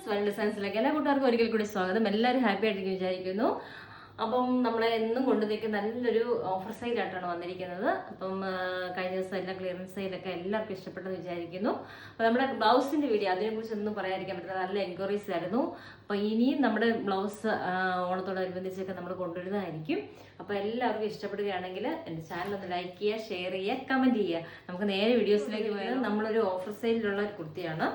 സ്വൽ ഡിസൈൻസിലേക്ക് എല്ലാ കൂട്ടുകാർക്കും ഒരിക്കൽ കൂടി സ്വാഗതം. എല്ലാവരും ഹാപ്പി ആയിട്ടിരിക്കും വിചാരിക്കുന്നു. അപ്പം നമ്മളെ എന്നും കൊണ്ടുവന്നേക്ക് നല്ലൊരു ഓഫർ സെയിലായിട്ടാണ് വന്നിരിക്കുന്നത്. അപ്പം കഴിഞ്ഞ ദിവസം എല്ലാം ക്ലിയറൻസ് സെയിലൊക്കെ എല്ലാവർക്കും ഇഷ്ടപ്പെട്ടെന്ന് വിചാരിക്കുന്നു. അപ്പോൾ നമ്മുടെ ബ്ലൗസിൻ്റെ വീഡിയോ അതിനെക്കുറിച്ചൊന്നും പറയാതിരിക്കാൻ പറ്റില്ല, നല്ല എൻക്വയറീസ് ആയിരുന്നു. അപ്പോൾ ഇനിയും നമ്മുടെ ബ്ലൗസ് ഓണത്തോടനുബന്ധിച്ചൊക്കെ നമ്മൾ കൊണ്ടുവരുന്നതായിരിക്കും. അപ്പോൾ എല്ലാവർക്കും ഇഷ്ടപ്പെടുകയാണെങ്കിൽ എൻ്റെ ചാനൽ ഒന്ന് ലൈക്ക് ചെയ്യുക, ഷെയർ ചെയ്യുക, കമൻറ്റ് ചെയ്യുക. നമുക്ക് നേരെ വീഡിയോസിലേക്ക് പോയത് നമ്മളൊരു ഓഫർ സെയിലുള്ള ഒരു കുർത്തിയാണ്.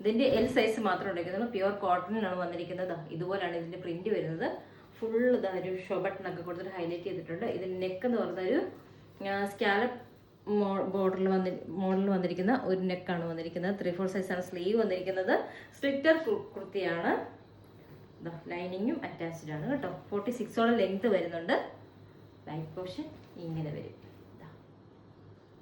ഇതിൻ്റെ എൽ സൈസ് മാത്രം ഉണ്ടായിരിക്കുന്നുള്ളൂ. പ്യുവർ കോട്ടണിലാണ് വന്നിരിക്കുന്നത്. ഇതുപോലെയാണ് ഇതിൻ്റെ പ്രിന്റ് വരുന്നത്. ഫുൾ ഇതാ ഒരു ഷോ ബട്ടണൊക്കെ കൊടുത്തിട്ട് ഹൈലൈറ്റ് ചെയ്തിട്ടുണ്ട്. ഇതിൻ്റെ നെക്ക് എന്ന് പറഞ്ഞൊരു സ്കാലപ്പ് മോഡൽ വന്നിരിക്കുന്ന ഒരു നെക്കാണ് വന്നിരിക്കുന്നത്. 3/4 സൈസാണ് സ്ലീവ് വന്നിരിക്കുന്നത്. സ്ലിറ്റർ കുർത്തിയാണ്. ലൈനിങ്ങും അറ്റാച്ച്ഡ് ആണ് കേട്ടോ. 46ഓളം ലെങ്ത് വരുന്നുണ്ട്. ലൈറ്റ് പോർഷൻ ഇങ്ങനെ വരും.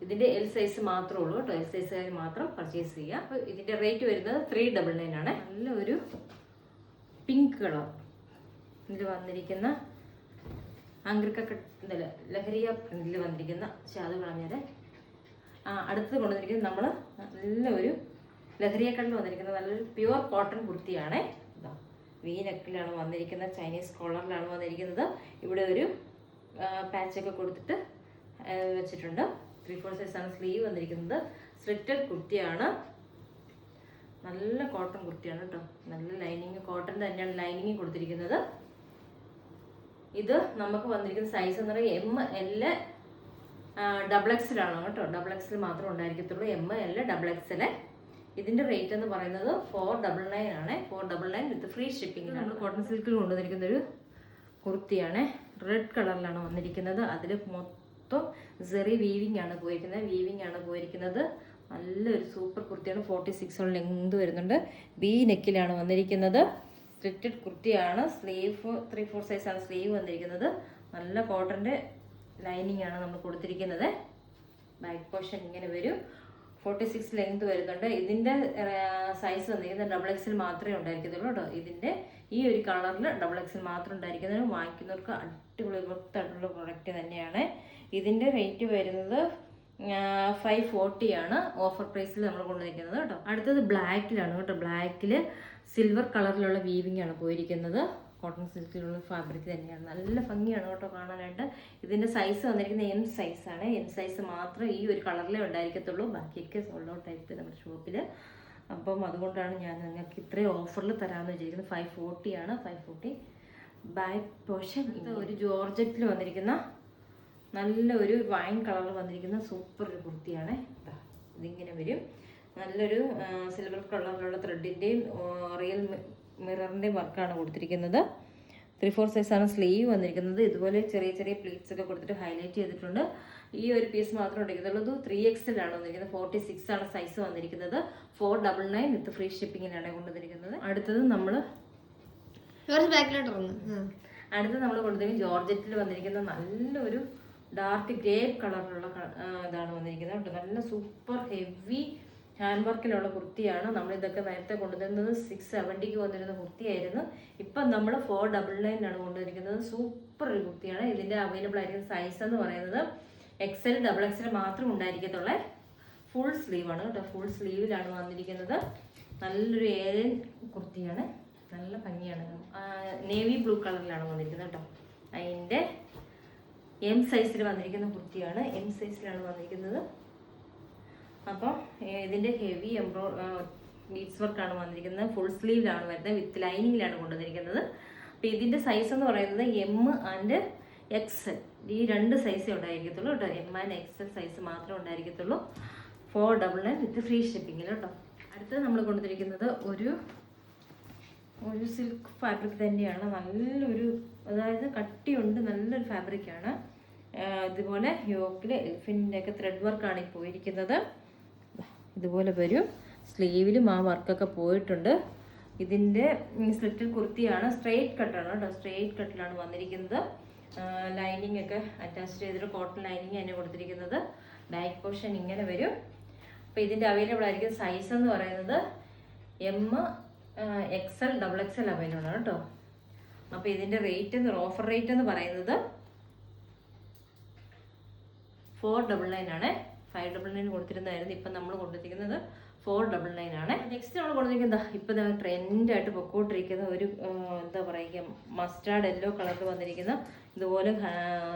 ഇതിൻ്റെ എൽ സൈസ് മാത്രമേ ഉള്ളൂ കേട്ടോ. എൽ സൈസുകാർ മാത്രം പർച്ചേസ് ചെയ്യുക. അപ്പോൾ ഇതിൻ്റെ റേറ്റ് വരുന്നത് 399 ആണ്. നല്ലൊരു പിങ്ക് കളർ ഇതിൽ വന്നിരിക്കുന്ന അങ്ക്രിക്കൊക്കെ ലഹരിയ പ്രിന്റിൽ വന്നിരിക്കുന്ന അത് കളഞ്ഞത്. അടുത്തത് കൊണ്ടുവന്നിരിക്കുന്നത് നമ്മൾ നല്ലൊരു ലഹരിയക്കടലിൽ വന്നിരിക്കുന്ന നല്ലൊരു പ്യുവർ കോട്ടൺ കുർത്തിയാണ്. വി നെക്കിലാണ് വന്നിരിക്കുന്നത്. ചൈനീസ് കോളറിലാണ് വന്നിരിക്കുന്നത്. ഇവിടെ ഒരു പാച്ചൊക്കെ കൊടുത്തിട്ട് വെച്ചിട്ടുണ്ട്. 3/4 സൈസാണ് സ്ലീവ് വന്നിരിക്കുന്നത്. സ്ലിറ്റഡ് കുർത്തിയാണ്. നല്ല കോട്ടൺ കുർത്തിയാണ് കേട്ടോ. നല്ല ലൈനിങ് കോട്ടൺ തന്നെയാണ് ലൈനിങ് കൊടുത്തിരിക്കുന്നത്. ഇത് നമുക്ക് വന്നിരിക്കുന്ന സൈസ് എന്ന് പറയുന്നത് ML XXL കേട്ടോ. XXL മാത്രമേ ഉണ്ടായിരിക്കത്തുള്ളൂ. ML XXL. ഇതിന്റെ റേറ്റ് എന്ന് പറയുന്നത് 499 ആണ്. 499 വിത്ത് ഫ്രീ ഷിപ്പിംഗ്. നമ്മൾ കോട്ടൺ സിൽക്കിൽ കൊണ്ടുവന്നിരിക്കുന്ന ഒരു കുർത്തിയാണ്. റെഡ് കളറിലാണ് വന്നിരിക്കുന്നത്. അതിൽ മൊത്തം സെറി വീവിംഗ് ആണ് പോയിരിക്കുന്നത്. നല്ലൊരു സൂപ്പർ കുർത്തിയാണ്. 46ഓളം ലെങ്ത് വരുന്നുണ്ട്. വി നെക്കിലാണ് വന്നിരിക്കുന്നത്. സ്ലിറ്റഡ് കുർത്തിയാണ്. സ്ലീവ് 3/4 സൈസാണ് സ്ലീവ് വന്നിരിക്കുന്നത്. നല്ല കോട്ടൻ്റെ ലൈനിങ് ആണ് നമ്മൾ കൊടുത്തിരിക്കുന്നത്. ബാക്ക് പോർഷൻ ഇങ്ങനെ വരും. 46 ലെങ്ത് വരുന്നുണ്ട്. ഇതിൻ്റെ സൈസ് വന്നിരിക്കുന്നത് XXL മാത്രമേ ഉണ്ടായിരിക്കത്തുള്ളൂ കേട്ടോ. ഇതിൻ്റെ ഈ ഒരു കളറിൽ XXL മാത്രം ഉണ്ടായിരിക്കുന്നത്. വാങ്ങിക്കുന്നവർക്ക് അടിപൊളി വൃത്തായിട്ടുള്ള പ്രൊഡക്റ്റ് തന്നെയാണ്. ഇതിൻ്റെ റേറ്റ് വരുന്നത് 540 ആണ്. ഓഫർ പ്രൈസിൽ നമ്മൾ കൊണ്ടുവന്നിരിക്കുന്നത് കേട്ടോ. അടുത്തത് ബ്ലാക്കിലാണ് കേട്ടോ. ബ്ലാക്കിൽ സിൽവർ കളറിലുള്ള വീവിംഗ് ആണ് പോയിരിക്കുന്നത്. കോട്ടൺ സിൽക്കിലുള്ള ഫാബ്രിക് തന്നെയാണ്. നല്ല ഭംഗിയാണ് കേട്ടോ കാണാനായിട്ട്. ഇതിൻ്റെ സൈസ് വന്നിരിക്കുന്നത് M സൈസാണ്. M സൈസ് മാത്രമേ ഈ ഒരു കളറിലേ ഉണ്ടായിരിക്കത്തുള്ളൂ. ബാക്കിയൊക്കെ സോൾഡ് ഔട്ട് ആയിട്ട് നമ്മുടെ ഷോപ്പിൽ. അപ്പം അതുകൊണ്ടാണ് ഞാൻ നിങ്ങൾക്ക് ഇത്രയും ഓഫറിൽ തരാമെന്ന് വിചാരിക്കുന്നത്. 540 ആണ്. 540. ബാക്ക് പോർഷൻ ഒരു ജോർജറ്റിൽ വന്നിരിക്കുന്ന നല്ലൊരു വൈൻ കളറിൽ വന്നിരിക്കുന്ന സൂപ്പർ ഒരു കുർത്തിയാണ്. ഇതിങ്ങനെ വരും. നല്ലൊരു സിൽവർ കളറിലുള്ള ത്രെഡിൻ്റെയും റിയൽ മിററിൻ്റെയും വർക്കാണ് കൊടുത്തിരിക്കുന്നത്. 3/4 സൈസാണ് സ്ലീവ് വന്നിരിക്കുന്നത്. ഇതുപോലെ ചെറിയ ചെറിയ പ്ലീറ്റ്സ് ഒക്കെ കൊടുത്തിട്ട് ഹൈലൈറ്റ് ചെയ്തിട്ടുണ്ട്. ഈ ഒരു പീസ് മാത്രം ഉണ്ടായിരിക്കുന്നുള്ളൂ. 3XL ആണ് വന്നിരിക്കുന്നത്. 46 ആണ് സൈസ് വന്നിരിക്കുന്നത്. 499 വിത്ത് ഫ്രീ ഷിപ്പിങ്ങിനാണ് കൊണ്ടുവന്നിരിക്കുന്നത്. അടുത്തത് നമ്മൾ കൊണ്ടുവന്നിരിക്കുന്നത് ജോർജറ്റിൽ വന്നിരിക്കുന്ന നല്ലൊരു ഡാർക്ക് ഗ്രേ കളറിലുള്ള ഇതാണ് വന്നിരിക്കുന്നത്. നല്ല സൂപ്പർ ഹെവി ഹാൻഡ് വർക്കിലുള്ള കുർത്തിയാണ്. നമ്മളിതൊക്കെ നേരത്തെ കൊണ്ടുവരുന്നത് 670 വന്നിരുന്ന കുർത്തിയായിരുന്നു. ഇപ്പം നമ്മൾ 499 കൊണ്ടുവന്നിരിക്കുന്നത്. സൂപ്പർ ഒരു കുർത്തിയാണ്. ഇതിൻ്റെ അവൈലബിൾ ആയിരിക്കുന്ന സൈസ് എന്ന് പറയുന്നത് XL XXL മാത്രം ഉണ്ടായിരിക്കത്തുള്ള ഫുൾ സ്ലീവാണ് കേട്ടോ. ഫുൾ സ്ലീവിലാണ് വന്നിരിക്കുന്നത്. നല്ലൊരു ഏലൻ കുർത്തിയാണ്. നല്ല ഭംഗിയാണ്. നേവി ബ്ലൂ കളറിലാണ് വന്നിരിക്കുന്നത് കേട്ടോ. അതിൻ്റെ M സൈസിൽ വന്നിരിക്കുന്ന കുർത്തിയാണ്. M സൈസിലാണ് വന്നിരിക്കുന്നത്. അപ്പം ഇതിൻ്റെ ഹെവി ബീഡ്സ് വർക്കാണ് വന്നിരിക്കുന്നത്. ഫുൾ സ്ലീവിലാണ് വരുന്നത്. വിത്ത് ലൈനിങ്ങിലാണ് കൊണ്ടുവന്നിരിക്കുന്നത്. അപ്പോൾ ഇതിൻ്റെ സൈസ് എന്ന് പറയുന്നത് M ആൻഡ് XL ഈ രണ്ട് സൈസേ ഉണ്ടായിരിക്കത്തുള്ളൂ കേട്ടോ. M ആൻഡ് XL സൈസ് മാത്രമേ ഉണ്ടായിരിക്കത്തുള്ളൂ. 499 വിത്ത് ഫ്രീ ഷിപ്പിങ്ങിൽ കേട്ടോ. അടുത്തത് നമ്മൾ കൊണ്ടുവന്നിരിക്കുന്നത് ഒരു സിൽക്ക് ഫാബ്രിക് തന്നെയാണ്. നല്ലൊരു അതായത് കട്ടിയുണ്ട്. നല്ലൊരു ഫാബ്രിക്കാണ്. ഇതുപോലെ യോക്കിൽ എലിഫിൻ്റെ ഒക്കെ ത്രെഡ് വർക്കാണ് ഈ പോയിരിക്കുന്നത്. ഇതുപോലെ വരും. സ്ലീവിലും ആ വർക്കൊക്കെ പോയിട്ടുണ്ട്. ഇതിൻ്റെ സ്ലിറ്റഡ് കുർത്തിയാണ്. സ്ട്രെയിറ്റ് കട്ടാണ് കേട്ടോ. സ്ട്രെയിറ്റ് കട്ടിലാണ് വന്നിരിക്കുന്നത്. ലൈനിങ് ഒക്കെ അറ്റാച്ച് ചെയ്തിട്ട് കോട്ടൺ ലൈനിങ് തന്നെ കൊടുത്തിരിക്കുന്നത്. ബാക്ക് പോർഷൻ ഇങ്ങനെ വരും. അപ്പോൾ ഇതിൻ്റെ അവൈലബിൾ ആയിരിക്കും സൈസ് എന്ന് പറയുന്നത് M XL XXL അവൈലബിൾ ആണ് കേട്ടോ. അപ്പോൾ ഇതിൻ്റെ ഓഫർ റേറ്റ് എന്ന് പറയുന്നത് 499 ആണ്. 599 കൊടുത്തിരുന്നതായിരുന്നു. ഇപ്പം നമ്മൾ കൊണ്ടുവന്നിരിക്കുന്നത് 499 ആണ്. നെക്സ്റ്റ് നമ്മൾ കൊണ്ടുവന്നിരിക്കുന്നത് ഇപ്പം ട്രെൻഡായിട്ട് പൊക്കോട്ടിരിക്കുന്ന ഒരു എന്താ പറയുക മസ്റ്റാർഡ് യെല്ലോ കളറിൽ വന്നിരിക്കുന്ന ഇതുപോലെ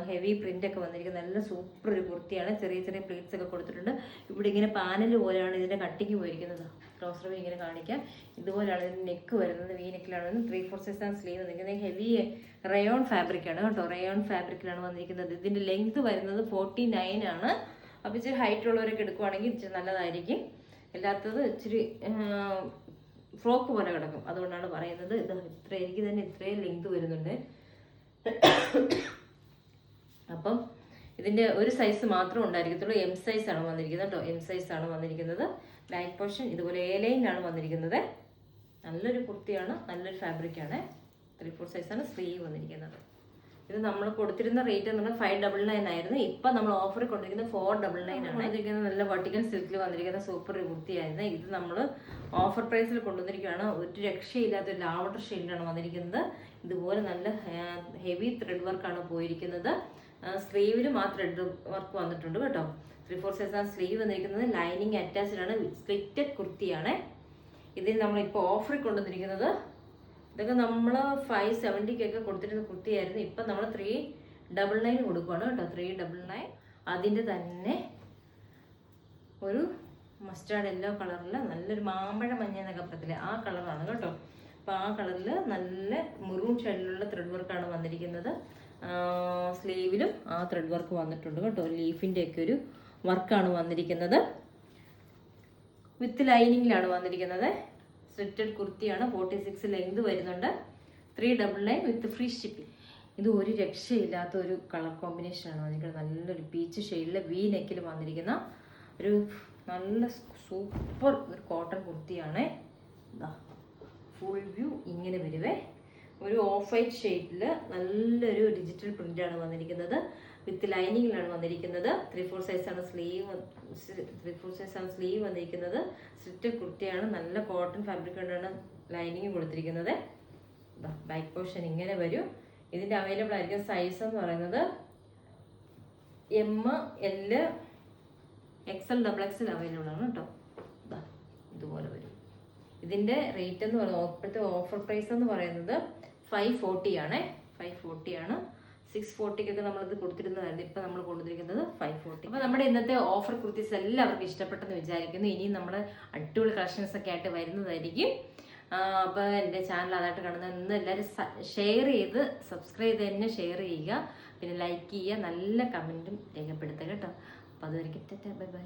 ഹെവി പ്രിന്റ് ഒക്കെ വന്നിരിക്കുന്ന നല്ല സൂപ്പർ ഒരു കുർത്തിയാണ്. ചെറിയ ചെറിയ പ്ലീറ്റ്സ് ഒക്കെ കൊടുത്തിട്ടുണ്ട്. ഇവിടെ ഇങ്ങനെ പാനൽ പോലെയാണ് ഇതിന്റെ കട്ടിങ് പോയിരിക്കുന്നത്. ക്ലോസ് റൂം ഇങ്ങനെ കാണിക്കാം. ഇതുപോലെയാണ് ഇതിന്റെ നെക്ക് വരുന്നത്. വി നെക്കിലാണ് 3/4 സ്ലീവ് വന്നിരിക്കുന്നത്. ഹെവി റയോൺ ഫാബ്രിക് ആണ് കേട്ടോ. റയോൺ ഫാബ്രിക്കിലാണ് വന്നിരിക്കുന്നത്. ഇതിന്റെ ലെങ്ത് വരുന്നത് 49 ആണ്. അപ്പോൾ ഇച്ചിരി ഹൈറ്റ് ഉള്ളവരൊക്കെ എടുക്കുവാണെങ്കിൽ ഇച്ചിരി നല്ലതായിരിക്കും. അല്ലാത്തത് ഇച്ചിരി ഫ്രോക്ക് പോലെ കിടക്കും. അതുകൊണ്ടാണ് പറയുന്നത്. ഇത് ഇത്ര എനിക്ക് തന്നെ ഇത്രയും ലെങ്ത് വരുന്നുണ്ട്. അപ്പം ഇതിന്റെ ഒരു സൈസ് മാത്രമേ ഉണ്ടായിരിക്കത്തുള്ളൂ. എം സൈസ് ആണ് വന്നിരിക്കുന്നത് കേട്ടോ. എം സൈസ് ആണ് വന്നിരിക്കുന്നത്. ബാക്ക് പോർഷൻ ഇതുപോലെ എ ലൈനിലാണ് വന്നിരിക്കുന്നത്. നല്ലൊരു കുർത്തിയാണ്, നല്ലൊരു ഫാബ്രിക്കാണ്. 3/4 സൈസാണ് സ്ലീവ് വന്നിരിക്കുന്നത്. ഇത് നമ്മൾ കൊടുത്തിരുന്ന റേറ്റ് എന്ന് പറഞ്ഞാൽ 599 ആയിരുന്നു. ഇപ്പം നമ്മൾ ഓഫറിൽ കൊണ്ടിരിക്കുന്നത് 499 ആണ്. ഇതിരിക്കുന്നത് നല്ല വർട്ടിക്കൽ സിൽക്കിൽ വന്നിരിക്കുന്ന സൂപ്പർ കുർത്തിയായിരുന്നു. ഇത് നമ്മൾ ഓഫർ പ്രൈസിൽ കൊണ്ടുവന്നിരിക്കുകയാണ്. ഒരു രക്ഷയില്ലാത്ത ഒരു ലാവണ്ടർ ഷെയ്ഡിലാണ് വന്നിരിക്കുന്നത്. ഇതുപോലെ നല്ല ഹെവി ത്രെഡ് വർക്കാണ് പോയിരിക്കുന്നത്. സ്ലീവിലും ആ ത്രെഡ് വർക്ക് വന്നിട്ടുണ്ട് കേട്ടോ. 3/4 സൈസാണ് സ്ലീവ് വന്നിരിക്കുന്നത്. ലൈനിങ് അറ്റാച്ച്ഡ് ആണ്. സ്ലിറ്റഡ് കുർത്തിയാണ്. ഇതിൽ നമ്മളിപ്പോൾ ഓഫറിൽ കൊണ്ടുവന്നിരിക്കുന്നത് ഇതൊക്കെ നമ്മൾ 570 കൊടുത്തിരുന്ന കുർത്തിയായിരുന്നു. ഇപ്പം നമ്മൾ 399 കൊടുക്കുകയാണ് കേട്ടോ. 399. അതിൻ്റെ തന്നെ ഒരു മസ്റ്റാർഡ് യെല്ലോ കളറിൽ നല്ലൊരു മാമ്പഴ മഞ്ഞ എന്നൊക്കെ പറയത്തില്ലേ, ആ കളറാണ് കേട്ടോ. അപ്പോൾ ആ കളറിൽ നല്ല മെറൂൺ ഷെയ്ഡിലുള്ള ത്രെഡ് വർക്കാണ് വന്നിരിക്കുന്നത്. സ്ലീവിലും ആ ത്രെഡ് വർക്ക് വന്നിട്ടുണ്ട് കേട്ടോ. ലീഫിൻ്റെ ഒക്കെ ഒരു വർക്കാണ് വന്നിരിക്കുന്നത്. വിത്ത് ലൈനിങ്ങിലാണ് വന്നിരിക്കുന്നത്. സ്ലിറ്റഡ് കുർത്തിയാണ്. 46 ലെങ്ത് വരുന്നുണ്ട്. 399 വിത്ത് ഫ്രീ ഷിപ്പിംഗ്. ഇത് ഒരു രക്ഷയില്ലാത്ത ഒരു കളർ കോമ്പിനേഷനാണ് വന്നിരിക്കുന്നത്. നല്ലൊരു പീച്ച് ഷെയ്ഡിൽ വി നെക്കിൽ വന്നിരിക്കുന്ന ഒരു നല്ല സൂപ്പർ ഒരു കോട്ടൺ കുർത്തിയാണ്. ഫുൾ വ്യൂ ഇങ്ങനെ വരുവേ. ഒരു ഓഫ് വൈറ്റ് ഷെയ്ഡിൽ നല്ലൊരു ഡിജിറ്റൽ പ്രിൻ്റാണ് വന്നിരിക്കുന്നത്. വിത്ത് ലൈനിങ്ങിലാണ് വന്നിരിക്കുന്നത്. 3/4 സൈസാണ് സ്ലീവ് വന്നിരിക്കുന്നത്. സ്ലിറ്റഡ് കുർത്തിയാണ്. നല്ല കോട്ടൺ ഫാബ്രിക് കൊണ്ടാണ് ലൈനിങ് കൊടുത്തിരിക്കുന്നത്. ബാക്ക് പോർഷൻ ഇങ്ങനെ വരും. ഇതിൻ്റെ അവൈലബിൾ ആയിരിക്കും സൈസ് എന്ന് പറയുന്നത് M, L, XL, XXL available ആണ് കേട്ടോ. ഇതുപോലെ വരും. ഇതിൻ്റെ റേറ്റ് എന്ന് പറയുന്നത് ഇപ്പോഴത്തെ ഓഫർ പ്രൈസ് എന്ന് പറയുന്നത് 540 ആണ്. 540 ആണ്. 640 നമ്മളിത് കൊടുത്തിരുന്നതായിരുന്നു. ഇപ്പം നമ്മൾ കൊണ്ടുവന്നിരിക്കുന്നത് 540. അപ്പോൾ നമ്മുടെ ഇന്നത്തെ ഓഫർ കുർത്തീസ് എല്ലാവർക്കും ഇഷ്ടപ്പെട്ടെന്ന് വിചാരിക്കുന്നു. ഇനിയും നമ്മൾ അടിപൊളി കളക്ഷൻസ് ഒക്കെ ആയിട്ട് വരുന്നതായിരിക്കും. അപ്പോൾ എൻ്റെ ചാനൽ അതായിട്ട് കാണുന്നത് എല്ലാവരും ഷെയർ ചെയ്ത് സബ്സ്ക്രൈബ് ചെയ്ത് തന്നെ ഷെയർ ചെയ്യുക. പിന്നെ ലൈക്ക് ചെയ്യുക. നല്ല കമൻറ്റും രേഖപ്പെടുത്തുക കേട്ടോ. അപ്പോൾ അതുവരെയ്ക്കും ബൈ ബൈ.